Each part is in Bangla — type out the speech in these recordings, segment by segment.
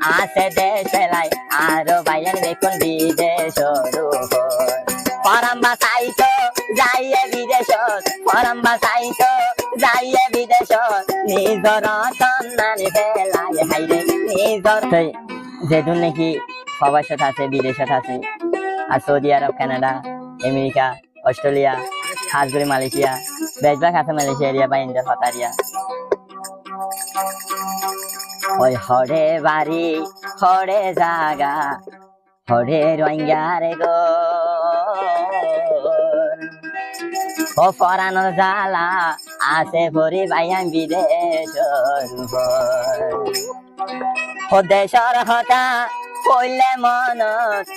আছে দেশেলাই আরো বাইয়ান দেখুন বিদেশ পরম্বা চাইতো যাইয়ে বিদেশ পরম্বা চাইতো যাইয়ে বিদেশ নিজর সন্ধানে ফেলাই হাইরে নিজর যেদুন নাকি প্রবাসত আছে বিদেশত আছে আর সৌদি আরব কানাডা আমেরিকা অস্ট্রেলিয়া খাস করে মালয়েশিয়া বেশভাগ আছে মালয়েশিয়া এরিয়া বা ইন্ডিয়ার হতারিয়া ওই হরে বাড়ি হরে জাগা হরে রোহিঙ্গারে গো ও ফরানোর জ্বালা আছে ভরি ভাইয়ান বিদেশ ও দেশর হতা কইলে মনত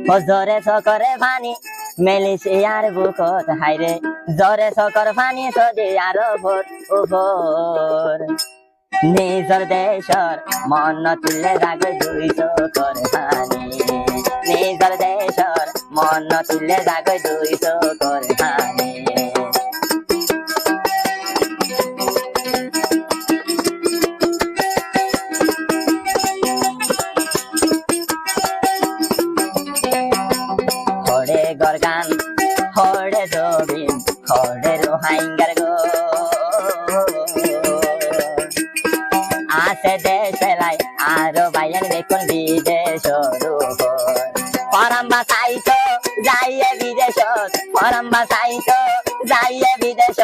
ও জরে সকরে পানি মেলিশিয়ার বুকত হাইরে জরে সকর পানি সদি আরো ভোর উপর নিজর দেশর মন তুলে রাখবে দুই চোখর পানি নিজর দেশর মন তুলে রাখবে দুই চোখর পানি হরে গরগান হরে জবিন হরে রোহাইঙ্গার গো আছে দেশেলাই আরো বাইয়ান দেখুন বিদেশ পরম্বা চাইতো যাইয়ে বিদেশ পরম্বা চাইতো যাইয়ে বিদেশ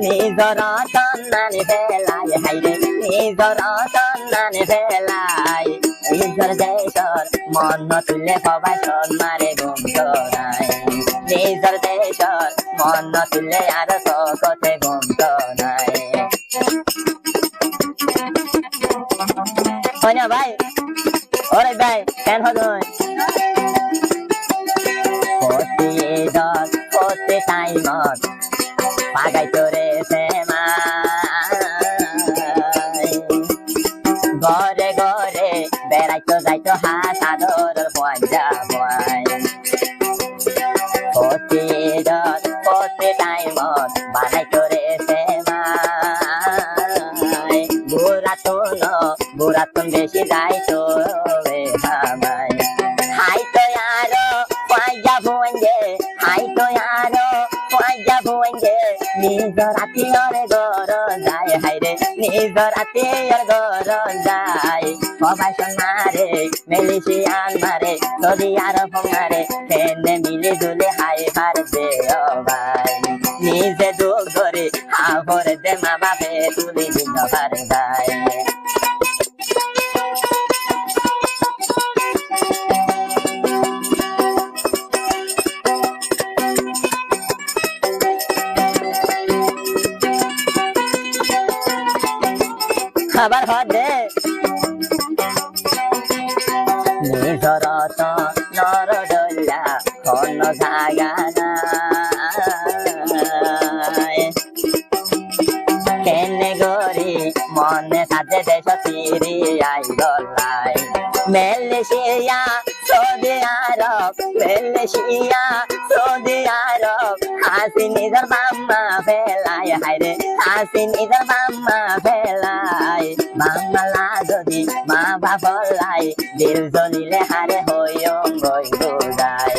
নিজর সন্ধানে ফেলাই হাইরে নিজর সন্ধানে ফেলাই নিজর দেশর মন তুলে সবাই সন্মারে গুম করাই নিজর দেশর মন তুলে আর সকতে গুম করাই না ভাই ওরে ভাই কেন হতো প্রতি টাইমত পাগাই তোরে সেমা ঘরে ঘরে বেড়াইতো যাইতো হাত আদর পয়সা পাই প্রতি টাইমত বানাই তোরে সেমা বুড়াতন বেশি যাইতো হামাই হাই তো আরো পয়সা ভুঞ্জে হাই তো আরো পয়সা ভুঞ্জে নিজর আত্মীয়র গর যায় হাইরে নিজর আত্মীয়র গর যায় প্রবাসন মারে মেলিশিয়ান মারে সৌদি আরব মারে ট্রেনে মিলে দুলে হাই পারছে ও ভাই নিজে দুঃখ ধরে হাফরে দে মা বাপে তুলি দিন ভার যায় খাবার হদে নিজর নর ডল্লা কোন জাগা কেনে গরি মনে সাথে দেশ ফিরি আই গলাই মালয়েশিয়া সৌদি আরব মালয়েশিয়া সৌদি আরব হাসি নিজর মাম্মা ফেলাই হাইরে হাসি নিজর মাম্মা ফেলাই মাম্মা লা যদি মা বাবলাই দিল জ্বলিলে হারে হইয়ম গই গোদাই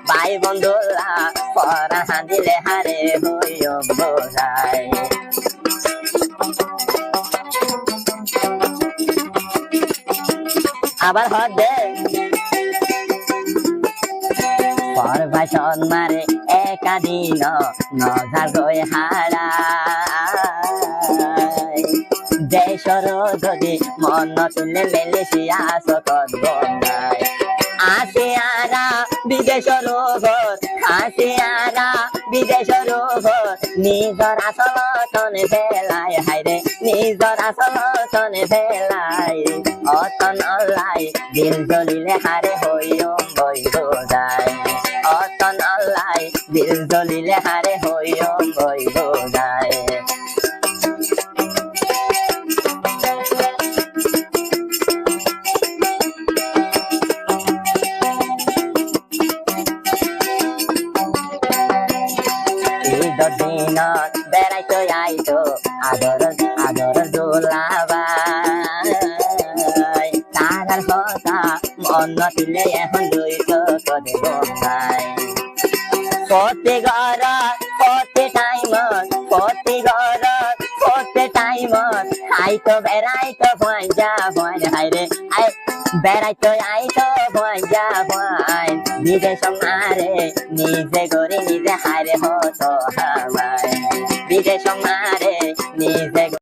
ভাই বন্ধুলা পরা হাঁদিলে হারে হইয়ম গোদাই আবার হদে পরবাসন মারে একাদিন নজার গই হারাই দেশর যদি মন তুলে মেলেশিয়া সকত বনাই আসিয়ারা বিদেশর ঘর আসিয়ারা বিদেশর ঘর নিজর আসল তনে ফেলাই হাইরে নিজর আসল তনে ফেলাই অতন অল্লাই দিল জ্বলিলে হারে হইয়ম বই গোদাই অতন অল্লাই দিল জ্বলিলে হারে হইয়ম বই গোদাই দিন বেড়াইতো আইতো আদর আদর দোলাবাই হারার কথা মন দিলে এখন দুই চোখ দেব ভাই পথে ঘর পথে টাইমত পথে ঘর পথে টাইমত আই তো বেড়াই তো ভয় যা ভয় হাই রে আই বেড়াই তো আই তো ভয় যা ভয় নিজে সমারে নিজে গড়ে নিজে হারে হতো হাওয়ায় নিজে সমারে নিজে